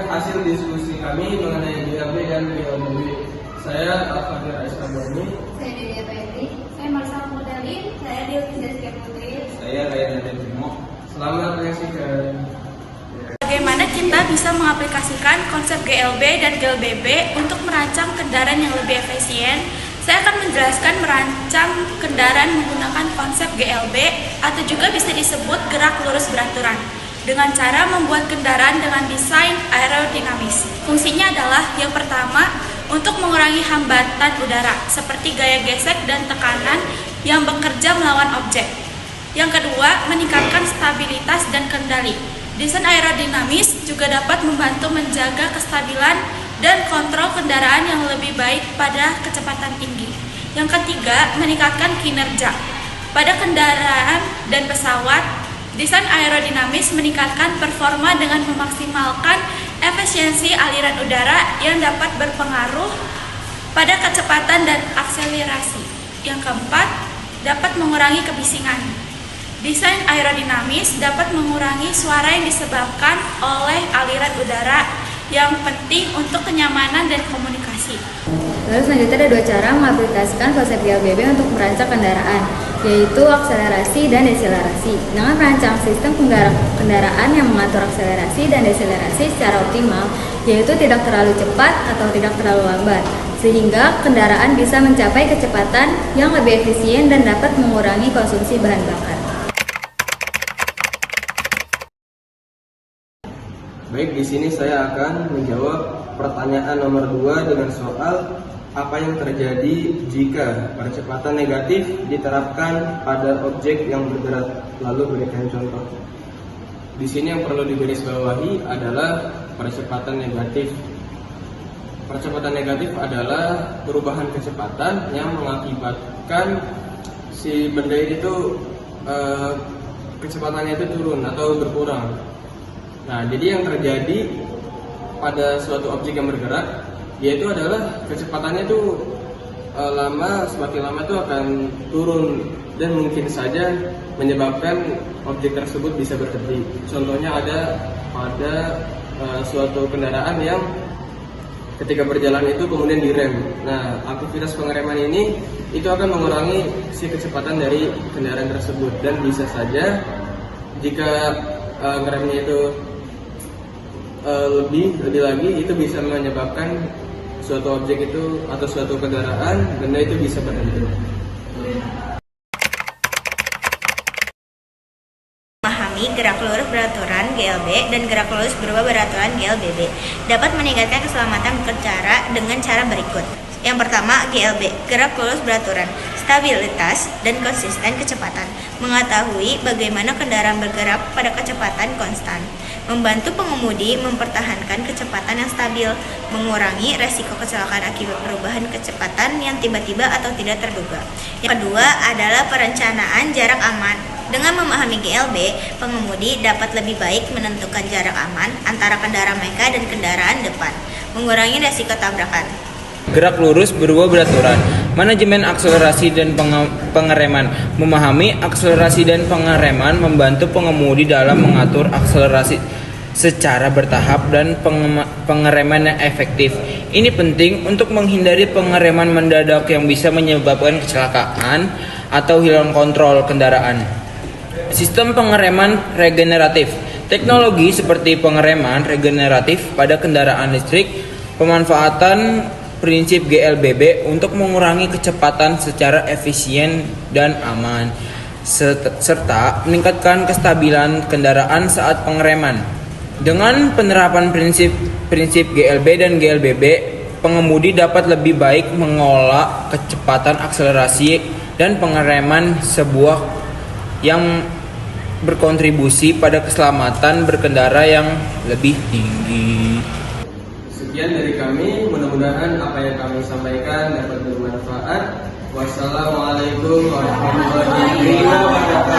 hasil diskusi kami mengenai GLB dan GLB. Saya Al-Fadhil Aisyah. Saya Dewi Putri. Saya Marsa Mudalin. Saya Dewi Zazkia Putri. Saya Ryan Timo. Selamat menyaksikan. Bagaimana kita bisa mengaplikasikan konsep GLB dan GLBB untuk merancang kendaraan yang lebih efisien? Saya akan menjelaskan merancang kendaraan menggunakan konsep GLB atau juga bisa disebut gerak lurus beraturan dengan cara membuat kendaraan dengan desain aerodinamis. Fungsinya adalah yang pertama untuk mengurangi hambatan udara seperti gaya gesek dan tekanan yang bekerja melawan objek. Yang kedua, meningkatkan stabilitas dan kendali. Desain aerodinamis juga dapat membantu menjaga kestabilan dan kontrol kendaraan yang lebih baik pada kecepatan tinggi. Yang ketiga, meningkatkan kinerja. Pada kendaraan dan pesawat, desain aerodinamis meningkatkan performa dengan memaksimalkan efisiensi aliran udara yang dapat berpengaruh pada kecepatan dan akselerasi. Yang keempat, dapat mengurangi kebisingan. Desain aerodinamis dapat mengurangi suara yang disebabkan oleh aliran udara yang penting untuk kenyamanan dan komunikasi. Lalu selanjutnya ada dua cara mengaplikasikan konsep GLBB untuk merancang kendaraan, yaitu akselerasi dan deselerasi. Dengan merancang sistem kendaraan yang mengatur akselerasi dan deselerasi secara optimal, yaitu tidak terlalu cepat atau tidak terlalu lambat, sehingga kendaraan bisa mencapai kecepatan yang lebih efisien dan dapat mengurangi konsumsi bahan bakar. Baik, di sini saya akan menjawab pertanyaan nomor 2 dengan soal apa yang terjadi jika percepatan negatif diterapkan pada objek yang bergerak. Lalu berikan contoh. Di sini yang perlu digarisbawahi adalah percepatan negatif. Percepatan negatif adalah perubahan kecepatan yang mengakibatkan si benda itu kecepatannya itu turun atau berkurang. Nah, jadi yang terjadi pada suatu objek yang bergerak, yaitu adalah kecepatannya itu semakin lama itu akan turun dan mungkin saja menyebabkan objek tersebut bisa berhenti. Contohnya ada pada suatu kendaraan yang ketika berjalan itu kemudian direm. Nah, aktivitas pengereman ini itu akan mengurangi si kecepatan dari kendaraan tersebut dan bisa saja jika ngeremnya itu lebih lagi itu bisa menyebabkan suatu objek itu atau suatu kendaraan benda itu bisa berhenti. Memahami gerak lurus beraturan GLB dan gerak lurus berubah beraturan GLBB dapat meningkatkan keselamatan berkendara dengan cara berikut. Yang pertama, GLB, gerak lurus beraturan, stabilitas dan konsisten kecepatan. Mengetahui bagaimana kendaraan bergerak pada kecepatan konstan. Membantu pengemudi mempertahankan kecepatan yang stabil, mengurangi resiko kecelakaan akibat perubahan kecepatan yang tiba-tiba atau tidak terduga. Yang kedua adalah perencanaan jarak aman. Dengan memahami GLB, pengemudi dapat lebih baik menentukan jarak aman antara kendaraan mereka dan kendaraan depan, mengurangi resiko tabrakan. Gerak lurus berubah beraturan. Manajemen akselerasi dan pengereman. Memahami akselerasi dan pengereman membantu pengemudi dalam mengatur akselerasi secara bertahap dan pengereman yang efektif. Ini penting untuk menghindari pengereman mendadak yang bisa menyebabkan kecelakaan atau hilang kontrol kendaraan. Sistem pengereman regeneratif. Teknologi seperti pengereman regeneratif pada kendaraan listrik, pemanfaatan prinsip GLBB untuk mengurangi kecepatan secara efisien dan aman, serta meningkatkan kestabilan kendaraan saat pengereman. Dengan penerapan prinsip GLB dan GLBB, pengemudi dapat lebih baik mengolah kecepatan akselerasi dan pengereman sebuah yang berkontribusi pada keselamatan berkendara yang lebih tinggi. Sekian dari kami, mudah-mudahan apa yang kami sampaikan dapat bermanfaat. Wassalamualaikum warahmatullahi wabarakatuh.